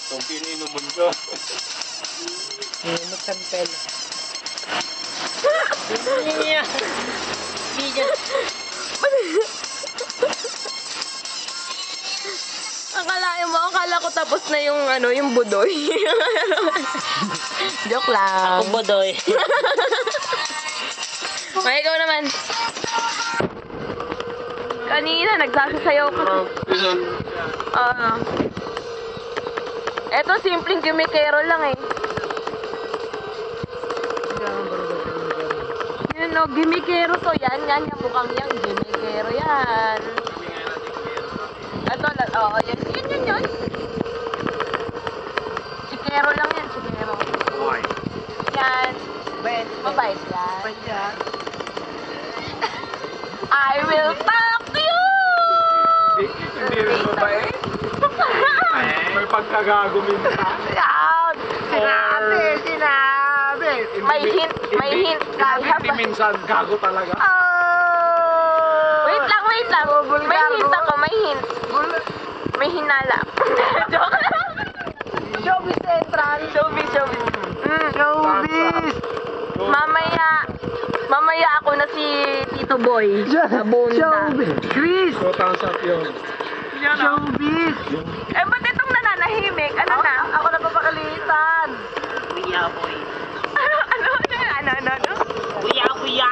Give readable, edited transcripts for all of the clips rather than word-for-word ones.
Itong pininumun ko. Magsampel. Akala ko tapos na yung yung budoy. Joke lang. Ako bodoy. Ay, ikaw naman. Kanina, nagsasayaw ka. Eto, simpleng gimikero lang eh. Yun o, gimikero to. Yan, mukhang yan. Gimikero yan. Eto, yan. Sikero lang yan, sikero. Yan. Mabait yan. I will talk to you! Hindi rin mabait. May pagkagago minsan. Sinabi. May hint. Hindi minsan gago talaga. Wait lang. May hint ako, may hint. May hinala. Joke lang. Showbiz Central. Showbiz. Mamaya ako na si Tito Boy. Nabunda. Chris! Thumbs up yun. Showbiz! Ba't itong nananahimik? Ano na? Ako na papakalitan! Kuya boy. Ano? Kuya.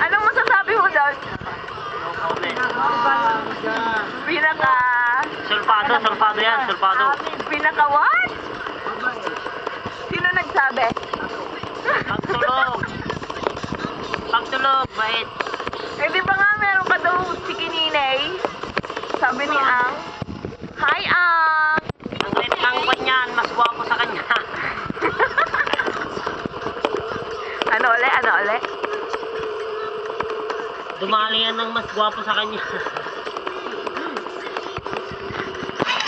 Anong masasabi mo doon? Pinaka... Sulfado yan. Pinaka what? Sino nagsabi? Pagtulog, bait. Di ba nga meron ka daw si Kininay? Sabi ni Ang. Hi, Ang! Ang bait ng kanyan, mas guwapo sa kanya. Ano uli? Dumali yan ng mas guwapo sa kanya.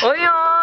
O yun!